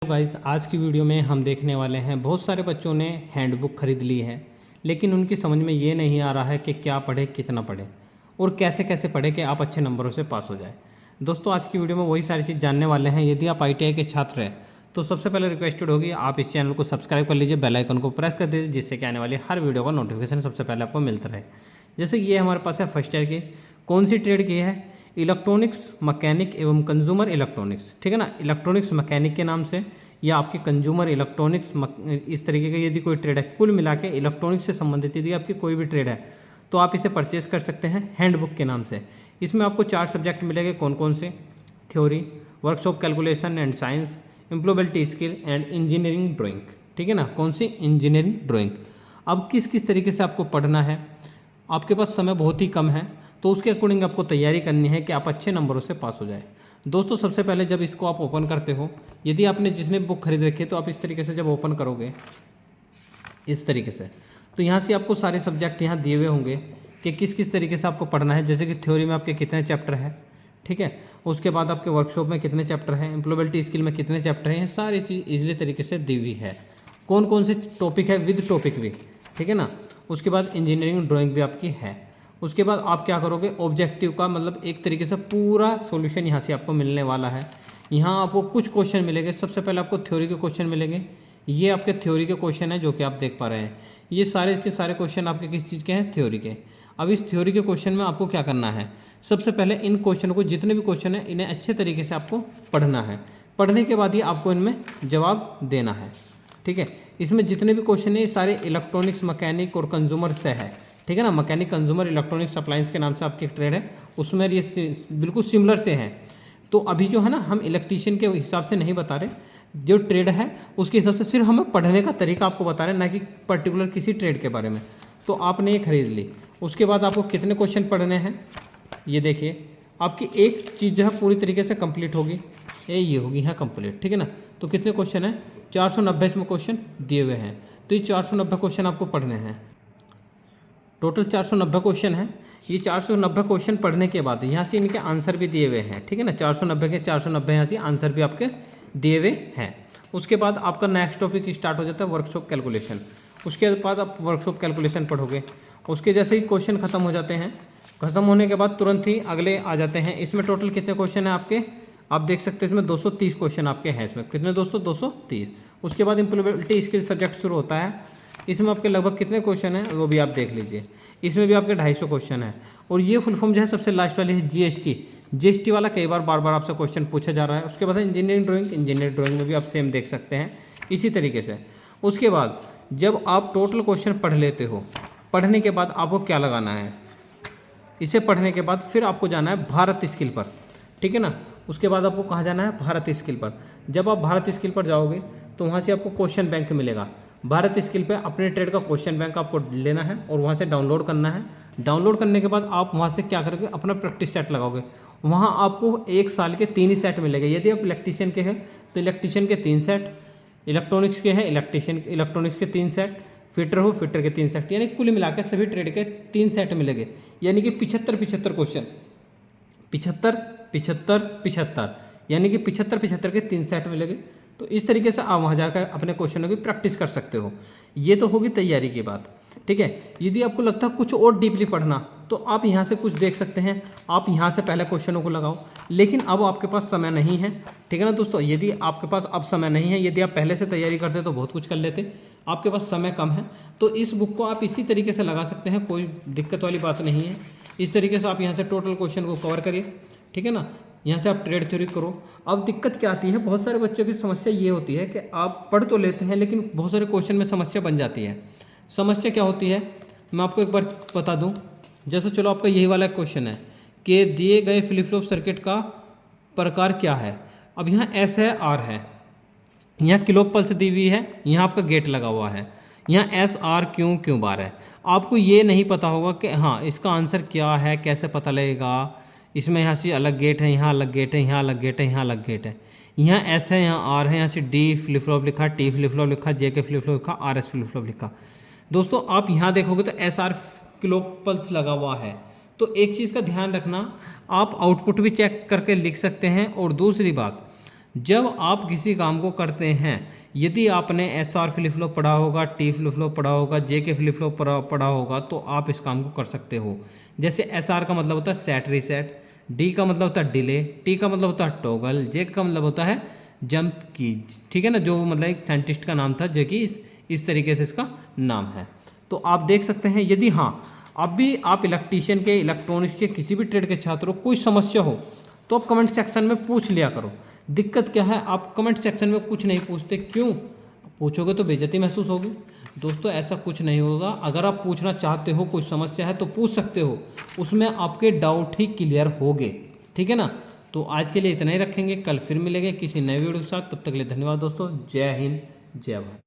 Guys, आज की video में हम देखने वाले हैं बहुत सारे बच्चों ने हैंडबुक खरीद ली है, लेकिन उनकी समझ में ये नहीं आ रहा है कि क्या पढ़े, कितना पढ़े और कैसे कैसे पढ़े कि आप अच्छे नंबरों से पास हो जाए। दोस्तों, आज की वीडियो में वही सारी चीज़ जानने वाले हैं। यदि आप ITI के छात्र हैं तो सबसे पहले रिक्वेस्टेड होगी आप इस चैनल को सब्सक्राइब कर लीजिए, बेल आइकन को प्रेस कर दीजिए, जिससे कि आने वाली हर वीडियो का नोटिफिकेशन सबसे पहले आपको मिलता रहे। जैसे ये हमारे पास है फर्स्ट ईयर की, कौन सी ट्रेड की है? इलेक्ट्रॉनिक्स मैकेनिक एवं कंज्यूमर इलेक्ट्रॉनिक्स, ठीक है ना। इलेक्ट्रॉनिक्स मैकेनिक के नाम से या आपकी कंज्यूमर इलेक्ट्रॉनिक्स, इस तरीके का यदि कोई ट्रेड है, कुल मिला के इलेक्ट्रॉनिक्स से संबंधित यदि आपकी कोई भी ट्रेड है तो आप इसे परचेज कर सकते हैं हैंडबुक के नाम से। इसमें आपको 4 सब्जेक्ट मिलेंगे। कौन कौन से? Theory, workshop calculation and science, employability skill and engineering drawing, ठीक है ना। कौन सी? Engineering drawing. अब किस किस तरीके से आपको पढ़ना है, आपके पास समय बहुत ही कम है, तो उसके अकॉर्डिंग आपको तैयारी करनी है कि आप अच्छे नंबरों से पास हो जाए। दोस्तों, सबसे पहले जब इसको आप ओपन करते हो, यदि आपने जिसने बुक खरीद रखी है तो आप इस तरीके से जब ओपन करोगे इस तरीके से, तो यहाँ से आपको सारे सब्जेक्ट यहाँ दिए हुए होंगे कि किस किस तरीके से आपको पढ़ना है। जैसे कि थ्योरी में आपके कितने चैप्टर है, ठीक है। उसके बाद आपके वर्कशॉप में कितने चैप्टर हैं, एम्प्लॉयबिलिटी स्किल में कितने चैप्टर हैं, ये सारी चीज़ इजीली तरीके से दी हुई है। कौन कौन से टॉपिक है विद टॉपिक भी, ठीक है ना। उसके बाद इंजीनियरिंग ड्राइंग भी आपकी है। उसके बाद आप क्या करोगे, ऑब्जेक्टिव का मतलब एक तरीके से पूरा सॉल्यूशन यहाँ से आपको मिलने वाला है। यहाँ आपको कुछ क्वेश्चन मिलेंगे। सबसे पहले आपको थ्योरी के क्वेश्चन मिलेंगे। ये आपके थ्योरी के क्वेश्चन है जो कि आप देख पा रहे हैं। ये सारे के सारे क्वेश्चन आपके किस चीज़ के हैं? थ्योरी के। अब इस थ्योरी के क्वेश्चन में आपको क्या करना है, सबसे पहले इन क्वेश्चन को, जितने भी क्वेश्चन हैं, इन्हें अच्छे तरीके से आपको पढ़ना है। पढ़ने के बाद ही आपको इनमें जवाब देना है, ठीक है। इसमें जितने भी क्वेश्चन हैं सारे इलेक्ट्रॉनिक्स, मैकेनिक और कंज्यूमर से है, ठीक है ना। मैकेनिक, कंज्यूमर, इलेक्ट्रॉनिक्स अप्लायंस के नाम से आपकी एक ट्रेड है, उसमें ये बिल्कुल सिमिलर से हैं। तो अभी जो है ना, हम इलेक्ट्रीशियन के हिसाब से नहीं बता रहे, जो ट्रेड है उसके हिसाब से सिर्फ हमें पढ़ने का तरीका आपको बता रहे हैं, ना कि पर्टिकुलर किसी ट्रेड के बारे में। तो आपने ये खरीद ली। उसके बाद आपको कितने क्वेश्चन पढ़ने हैं, ये देखिए, आपकी एक चीज़ जो है पूरी तरीके से कंप्लीट होगी, ये होगी यहाँ कंप्लीट, ठीक है ना। तो कितने क्वेश्चन हैं? 490 इसमें क्वेश्चन दिए हुए हैं। तो ये 490 क्वेश्चन आपको पढ़ने हैं। टोटल 490 क्वेश्चन है। ये 490 क्वेश्चन पढ़ने के बाद यहाँ से इनके आंसर भी दिए हुए हैं, ठीक है ना। 490 के 490 यहाँ से आंसर भी आपके दिए हुए हैं। उसके बाद आपका नेक्स्ट टॉपिक स्टार्ट हो जाता है वर्कशॉप कैलकुलेशन। उसके बाद आप वर्कशॉप कैलकुलेशन पढ़ोगे। उसके जैसे ही क्वेश्चन खत्म हो जाते हैं, खत्म होने के बाद तुरंत ही अगले आ जाते हैं। इसमें टोटल कितने क्वेश्चन हैं आपके, आप देख सकते हैं इसमें 230 क्वेश्चन आपके हैं। इसमें कितने दोस्तों? 230। उसके बाद एम्प्लॉयबिलिटी स्किल सब्जेक्ट शुरू होता है। इसमें आपके लगभग कितने क्वेश्चन हैं वो भी आप देख लीजिए। इसमें भी आपके 250 क्वेश्चन है। और ये फुल फॉर्म जो है सबसे लास्ट वाली है GST वाला, कई बार बार आपसे क्वेश्चन पूछा जा रहा है। उसके बाद इंजीनियरिंग ड्राइंग में भी आप सेम देख सकते हैं इसी तरीके से। उसके बाद जब आप टोटल क्वेश्चन पढ़ लेते हो, पढ़ने के बाद आपको क्या लगाना है, इसे पढ़ने के बाद फिर आपको जाना है भारत स्किल पर, ठीक है ना। उसके बाद आपको कहाँ जाना है? भारत स्किल पर। जब आप भारत स्किल पर जाओगे तो वहाँ से आपको क्वेश्चन बैंक मिलेगा। भारत स्किल पे अपने ट्रेड का क्वेश्चन बैंक आपको लेना है और वहाँ से डाउनलोड करना है। डाउनलोड करने के बाद आप वहाँ से क्या करोगे, अपना प्रैक्टिस सेट लगाओगे। वहाँ आपको 1 साल के 3 ही सेट मिलेंगे। यदि आप इलेक्ट्रीशियन के हैं तो इलेक्ट्रीशियन के 3 सेट, इलेक्ट्रॉनिक्स के हैं इलेक्ट्रॉनिक्स के 3 सेट, फिटर हो फिटर के 3 सेट, यानी कुल मिलाकर सभी ट्रेड के 3 सेट मिलेंगे। यानी कि 75 क्वेश्चन, 75 यानी कि 75 के 3 सेट मिलेंगे। तो इस तरीके से आप वहाँ जाकर अपने क्वेश्चनों की प्रैक्टिस कर सकते हो। ये तो होगी तैयारी की बात, ठीक है। यदि आपको लगता है कुछ और डीपली पढ़ना तो आप यहाँ से कुछ देख सकते हैं। आप यहाँ से पहले क्वेश्चनों को लगाओ, लेकिन अब आपके पास समय नहीं है, ठीक है ना दोस्तों। यदि आपके पास अब समय नहीं है, यदि आप पहले से तैयारी करते तो बहुत कुछ कर लेते, आपके पास समय कम है, तो इस बुक को आप इसी तरीके से लगा सकते हैं, कोई दिक्कत वाली बात नहीं है। इस तरीके से आप यहाँ से टोटल क्वेश्चन को कवर करिए, ठीक है ना। यहाँ से आप ट्रेड थ्योरी करो। अब दिक्कत क्या आती है, बहुत सारे बच्चों की समस्या ये होती है कि आप पढ़ तो लेते हैं लेकिन बहुत सारे क्वेश्चन में समस्या बन जाती है। समस्या क्या होती है, मैं आपको एक बार बता दूं। जैसे चलो आपका यही वाला क्वेश्चन है कि दिए गए फ्लिप फ्लॉप सर्किट का प्रकार क्या है। अब यहाँ S है, R है, यहाँ किलो पल्स दी हुई है, यहाँ आपका गेट लगा हुआ है, यहाँ S R Q बार है। आपको ये नहीं पता होगा कि हाँ इसका आंसर क्या है, कैसे पता लगेगा। इसमें यहाँ से अलग गेट है, यहाँ अलग गेट है, यहाँ अलग गेट है, यहाँ अलग गेट है, यहाँ S है, यहाँ R है, यहाँ से D फ्लिप फ्लॉप लिखा, T फ्लिप फ्लॉप लिखा, J के फ्लिप फ्लॉप लिखा, RS फ्लिप फ्लॉप लिखा। दोस्तों, आप यहाँ देखोगे तो SR किलो पल्स लगा हुआ है। तो एक चीज़ का ध्यान रखना, आप आउटपुट भी चेक करके लिख सकते हैं। और दूसरी बात, जब आप किसी काम को करते हैं, यदि आपने SR फ्लिप फ्लॉप पढ़ा होगा, T फ्लिप फ्लॉप पढ़ा होगा, JK फ्लिप फ्लॉप पढ़ा होगा, तो आप इस काम को कर सकते हो। जैसे SR का मतलब होता है सेट रीसेट, D का मतलब होता है डिले, T का मतलब होता है टॉगल, J का मतलब होता है जंप की। ठीक है ना, जो मतलब एक साइंटिस्ट का नाम था, जो कि इस तरीके से इसका नाम है। तो आप देख सकते हैं, यदि हाँ अब भी आप इलेक्ट्रीशियन के, इलेक्ट्रॉनिक्स के, किसी भी ट्रेड के छात्र हो, कोई समस्या हो तो आप कमेंट सेक्शन में पूछ लिया करो। दिक्कत क्या है, आप कमेंट सेक्शन में कुछ नहीं पूछते, क्यों? पूछोगे तो बेइज्जती महसूस होगी। दोस्तों ऐसा कुछ नहीं होगा, अगर आप पूछना चाहते हो, कोई समस्या है तो पूछ सकते हो, उसमें आपके डाउट ही क्लियर होंगे। ठीक है ना। तो आज के लिए इतना ही रखेंगे, कल फिर मिलेंगे किसी नए वीडियो के साथ। तब तक के लिए धन्यवाद दोस्तों। जय हिंद, जय भारत।